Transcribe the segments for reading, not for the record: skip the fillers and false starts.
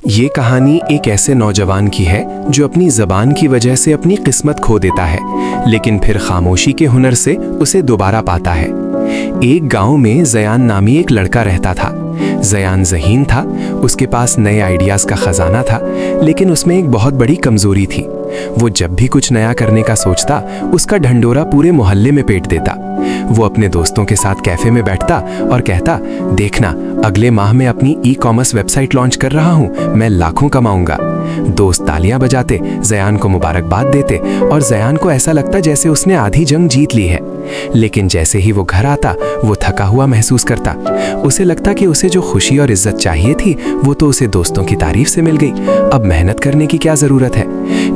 ये कहानी एक ऐसे नौजवान की है जो अपनी ज़बान की वजह से अपनी किस्मत खो देता है, लेकिन फिर खामोशी के हुनर से उसे दोबारा पाता है। एक गांव में ज़यान नामी एक लड़का रहता था। ज़यान ज़हीन था, उसके पास नए आइडियाज़ का ख़जाना था, लेकिन उसमें एक बहुत बड़ी कमज़ोरी थी। वो जब भी कुछ नया करने का सोचता, उसका ढंढोरा पूरे मोहल्ले में पेट देता। वो अपने दोस्तों के साथ कैफ़े में बैठता और कहता, देखना, अगले माह में अपनी ई-कॉमर्स वेबसाइट लॉन्च कर रहा हूँ, मैं लाखों कमाऊंगा। दोस्त तालियां बजाते, ज़यान को मुबारकबाद देते और ज़यान को ऐसा लगता जैसे उसने आधी जंग जीत ली है। लेकिन जैसे ही वो घर आता, वो थका हुआ महसूस करता। उसे लगता कि उसे जो खुशी और इज्जत चाहिए थी, वो तो उसे दोस्तों की तारीफ से मिल गई। अब मेहनत करने की क्या ज़रूरत है।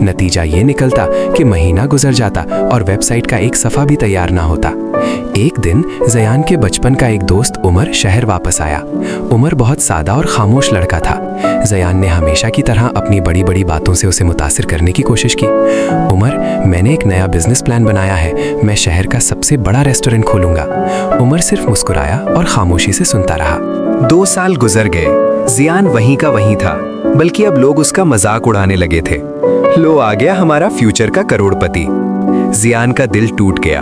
नतीजा ये निकलता कि महीना गुजर जाता और वेबसाइट का एक सफ़ा भी तैयार ना होता। एक दिन ज़यान के बचपन का एक दोस्त उमर शहर वापस आया। उमर बहुत सादा और खामोश लड़का था। ज़यान ने हमेशा की तरह अपनी बड़ी बड़ी बातों से उसे मुतासिर करने की कोशिश की। उमर, मैंने एक नया बिजनेस प्लान बनाया है, मैं शहर का सबसे बड़ा रेस्टोरेंट खोलूंगा। उमर सिर्फ मुस्कुराया और खामोशी से सुनता रहा। 2 साल गुजर गए। ज़ियान वहीं का वहीं था, बल्कि अब लोग उसका मजाक उड़ाने लगे थे। लो, आ गया हमारा फ्यूचर का करोड़पति। ज़ियान का दिल टूट गया।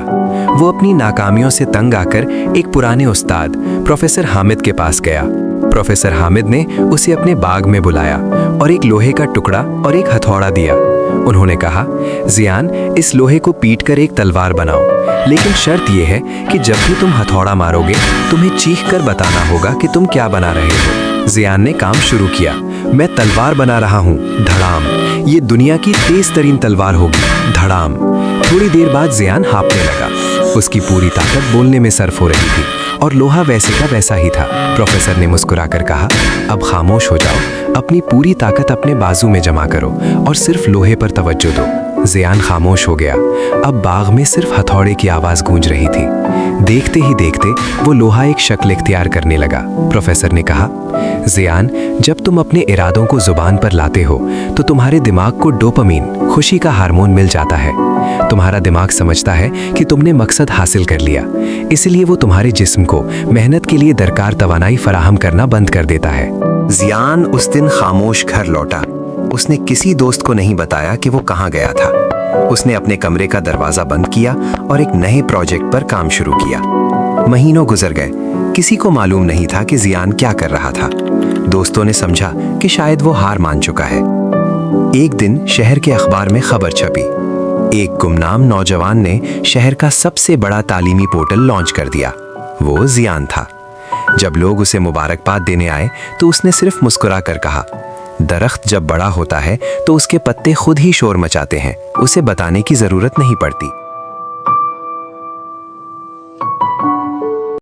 वो अपनी नाकामियों से तंग आकर एक पुराने उस्ताद प्रोफेसर हामिद के पास गया। प्रोफेसर हामिद ने उसे अपने बाग में बुलाया और एक लोहे का टुकड़ा और एक हथौड़ा दिया। उन्होंने कहा, ज़ियान, इस लोहे को पीट कर एक तलवार बनाओ, लेकिन शर्त यह है कि जब भी तुम हथौड़ा मारोगे, तुम्हें चीख कर बताना होगा कि तुम क्या बना रहे हो। ज़ियान ने काम शुरू किया। मैं तलवार बना रहा हूँ, धड़ाम। ये दुनिया की तेज तरीन तलवार होगी, धड़ाम। थोड़ी देर बाद ज़ियान हाँफने लगा। उसकी पूरी ताकत बोलने में सर्फ हो रही थी और लोहा वैसे का वैसा ही था। प्रोफेसर ने मुस्कुराकर कहा, अब खामोश हो जाओ, अपनी पूरी ताकत अपने बाजू में जमा करो और सिर्फ लोहे पर तवज्जो दो। ज़ियान खामोश हो गया। अब बाग में सिर्फ हथौड़े की आवाज़ गूंज रही थी। देखते ही देखते वो लोहा एक शक्ल इख्तियार करने लगा। प्रोफेसर ने कहा, ज़ियान, जब तुम अपने इरादों को जुबान पर लाते हो तो तुम्हारे दिमाग को डोपामीन, खुशी का हार्मोन मिल जाता है। तुम्हारा दिमाग समझता है कि तुमने मकसद हासिल कर लिया, इसलिए वो तुम्हारे जिस्म को मेहनत के लिए दरकार तवानाई फराहम करना बंद कर देता है। ज़ियान उस दिन खामोश घर लौटा। उसने किसी दोस्त को नहीं बताया कि वो कहाँ गया था। उसने अपने कमरे का दरवाज़ा बंद किया और एक नए प्रोजेक्ट पर काम शुरू किया। महीनों गुजर गए। किसी को मालूम नहीं था कि ज़ियान क्या कर रहा था। दोस्तों ने समझा कि शायद वो हार मान चुका है। एक दिन शहर के अखबार में खबर छपी। एक गुमनाम नौजवान ने शहर का सबसे बड़ा तालीमी पोर्टल लॉन्च कर दिया। वो ज़ियान था। जब लोग उसे मुबारकबाद देने आए तो उसने सिर्फ मुस्कुरा कर कहा, दरख्त जब बड़ा होता है तो उसके पत्ते खुद ही शोर मचाते हैं, उसे बताने की जरूरत नहीं पड़ती।